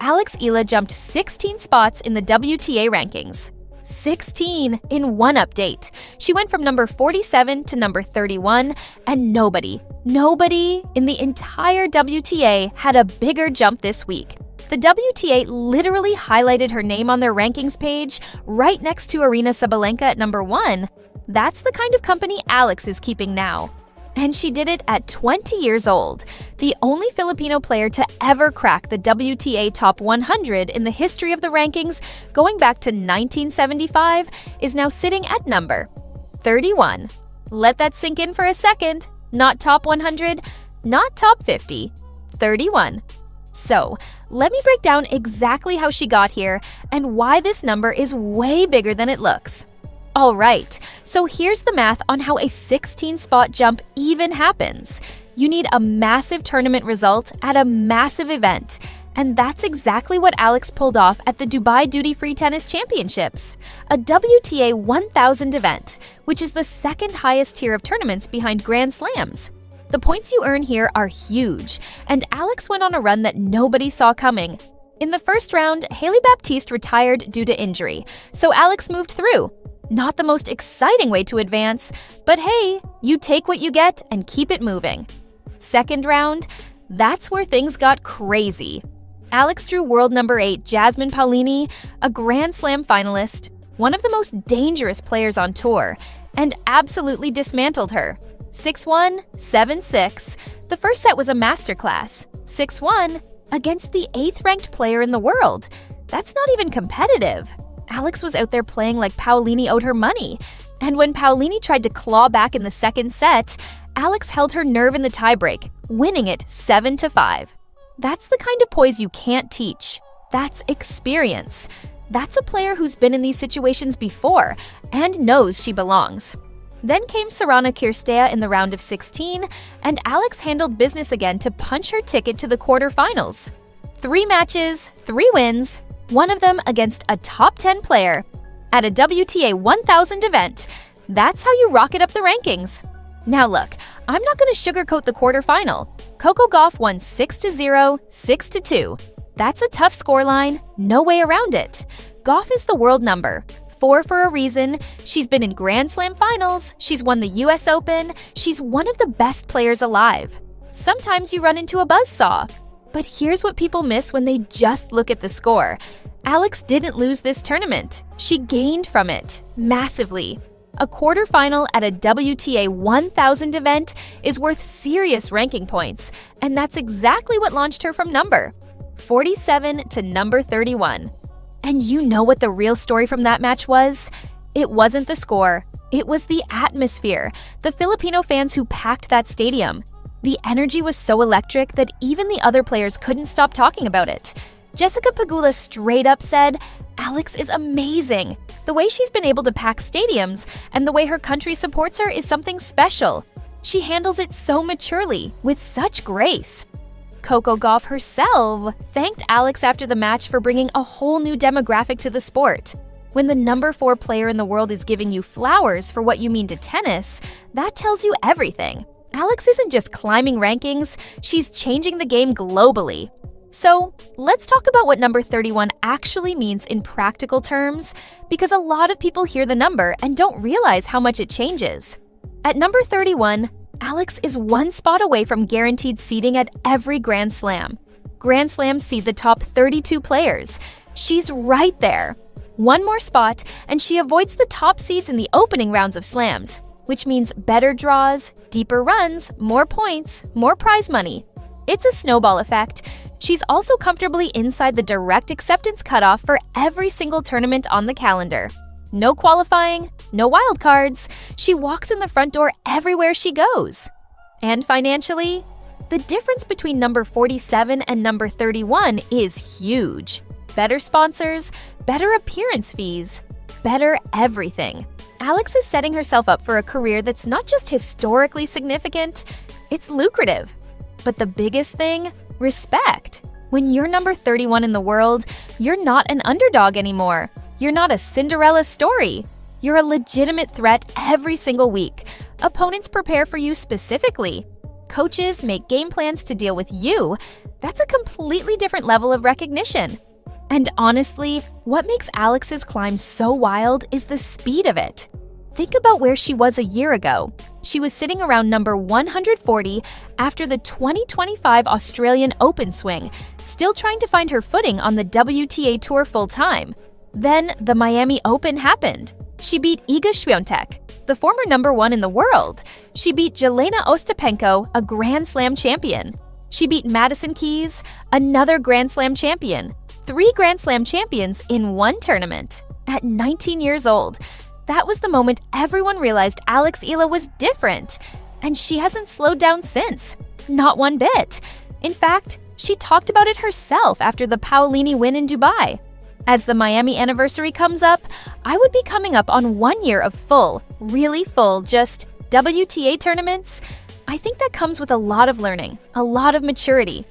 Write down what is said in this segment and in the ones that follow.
Eala jumped 16 spots in the WTA rankings. 16 in one update. She went from number 47 to number 31, and nobody in the entire WTA had a bigger jump this week. The WTA literally highlighted her name on their rankings page right next to Aryna Sabalenka at number 1. That's the kind of company Alex is keeping now. And she did it at 20 years old. The only Filipino player to ever crack the WTA Top 100 in the history of the rankings, going back to 1975, is now sitting at number 31. Let that sink in for a second. Not top 100, not top 50, 31. So, let me break down exactly how she got here and why this number is way bigger than it looks. Alright, so here's the math on how a 16-spot jump even happens. You need a massive tournament result at a massive event, and that's exactly what Alex pulled off at the Dubai Duty Free Tennis Championships, a WTA 1000 event, which is the second highest tier of tournaments behind Grand Slams. The points you earn here are huge, and Alex went on a run that nobody saw coming. In the first round, Hailey Baptiste retired due to injury, so Alex moved through. Not the most exciting way to advance, but hey, you take what you get and keep it moving. Second round, that's where things got crazy. Alex drew world number 8 Jasmine Paolini, a Grand Slam finalist, one of the most dangerous players on tour, and absolutely dismantled her. 6-1, 7-6. The first set was a masterclass. 6-1 against the 8th-ranked player in the world. That's not even competitive. Alex was out there playing like Paolini owed her money. And when Paolini tried to claw back in the second set, Alex held her nerve in the tiebreak, winning it 7-5. That's the kind of poise you can't teach. That's experience. That's a player who's been in these situations before and knows she belongs. Then came Sorana Cirstea in the round of 16, and Alex handled business again to punch her ticket to the quarterfinals. 3 matches, 3 wins, one of them against a top 10 player. At a WTA 1000 event, that's how you rocket up the rankings. Now look, I'm not going to sugarcoat the quarterfinal. Coco Gauff won 6-0, 6-2. That's a tough scoreline, no way around it. Gauff is the world number 4 for a reason. She's been in Grand Slam finals, she's won the US Open, she's one of the best players alive. Sometimes you run into a buzzsaw. But here's what people miss when they just look at the score. Alex didn't lose this tournament. She gained from it, massively. A quarterfinal at a WTA 1000 event is worth serious ranking points, and that's exactly what launched her from number 47 to number 31. And you know what the real story from that match was? It wasn't the score. It was the atmosphere, the Filipino fans who packed that stadium. The energy was so electric that even the other players couldn't stop talking about it. Jessica Pegula straight up said, "Alex is amazing. The way she's been able to pack stadiums and the way her country supports her is something special. She handles it so maturely, with such grace." Coco Gauff herself thanked Alex after the match for bringing a whole new demographic to the sport. When the number 4 player in the world is giving you flowers for what you mean to tennis, that tells you everything. Alex isn't just climbing rankings, she's changing the game globally. So, let's talk about what number 31 actually means in practical terms, because a lot of people hear the number and don't realize how much it changes. At number 31, Alex is 1 spot away from guaranteed seeding at every Grand Slam. Grand Slams seed the top 32 players. She's right there. 1 more spot, and she avoids the top seeds in the opening rounds of slams, which means better draws, deeper runs, more points, more prize money. It's a snowball effect. She's also comfortably inside the direct acceptance cutoff for every single tournament on the calendar. No qualifying, no wildcards. She walks in the front door everywhere she goes. And financially, the difference between number 47 and number 31 is huge. Better sponsors, better appearance fees, better everything. Alex is setting herself up for a career that's not just historically significant, it's lucrative. But the biggest thing, respect. When you're number 31 in the world, you're not an underdog anymore. You're not a Cinderella story. You're a legitimate threat every single week. Opponents prepare for you specifically. Coaches make game plans to deal with you. That's a completely different level of recognition. And honestly, what makes Alex's climb so wild is the speed of it. Think about where she was a year ago. She was sitting around number 140 after the 2025 Australian Open swing, still trying to find her footing on the WTA Tour full-time. Then the Miami Open happened. She beat Iga Świątek, the former number 1 in the world. She beat Jelena Ostapenko, a Grand Slam champion. She beat Madison Keys, another Grand Slam champion. 3 Grand Slam champions in one tournament. At 19 years old, that was the moment everyone realized Alex Eala was different. And she hasn't slowed down since. Not one bit. In fact, she talked about it herself after the Paolini win in Dubai. As the Miami anniversary comes up, I would be coming up on 1 year of full, really full, just WTA tournaments. I think that comes with a lot of learning, a lot of maturity.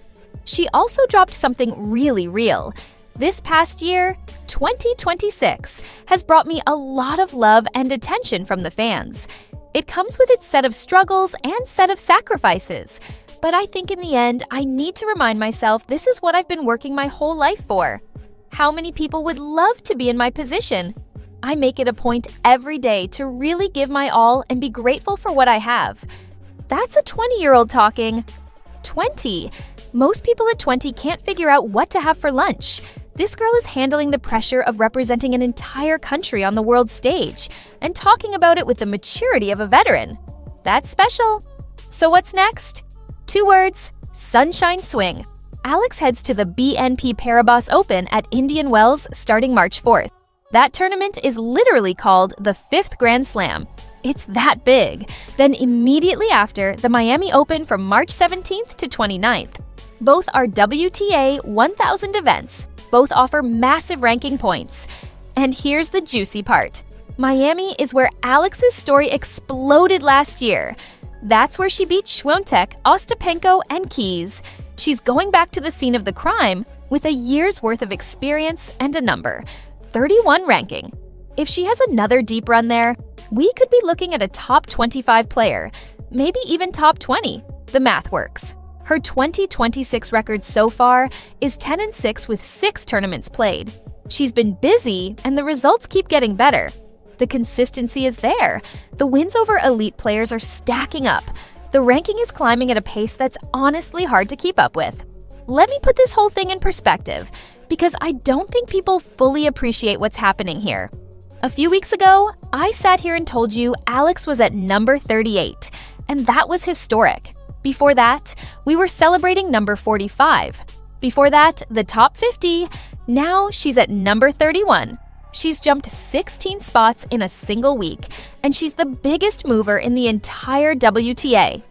She also dropped something really real. This past year, 2026, has brought me a lot of love and attention from the fans. It comes with its set of struggles and set of sacrifices. But I think in the end, I need to remind myself this is what I've been working my whole life for. How many people would love to be in my position? I make it a point every day to really give my all and be grateful for what I have. That's a 20-year-old talking. 20. Most people at 20 can't figure out what to have for lunch. This girl is handling the pressure of representing an entire country on the world stage and talking about it with the maturity of a veteran. That's special. So what's next? 2 words: Sunshine Swing. Alex heads to the BNP Paribas Open at Indian Wells starting March 4th. That tournament is literally called the 5th Grand Slam. It's that big. Then immediately after, the Miami Open from March 17th to 29th. Both are WTA 1000 events. Both offer massive ranking points. And here's the juicy part. Miami is where Alex's story exploded last year. That's where she beat Świątek, Ostapenko, and Keys. She's going back to the scene of the crime with a year's worth of experience and a number, 31 ranking. If she has another deep run there, we could be looking at a top 25 player, maybe even top 20. The math works. Her 2026 record so far is 10-6 with 6 tournaments played. She's been busy, and the results keep getting better. The consistency is there. The wins over elite players are stacking up. The ranking is climbing at a pace that's honestly hard to keep up with. Let me put this whole thing in perspective, because I don't think people fully appreciate what's happening here. A few weeks ago, I sat here and told you Alex was at number 38, and that was historic. Before that, we were celebrating number 45. Before that, the top 50. Now she's at number 31. She's jumped 16 spots in a single week, and she's the biggest mover in the entire WTA.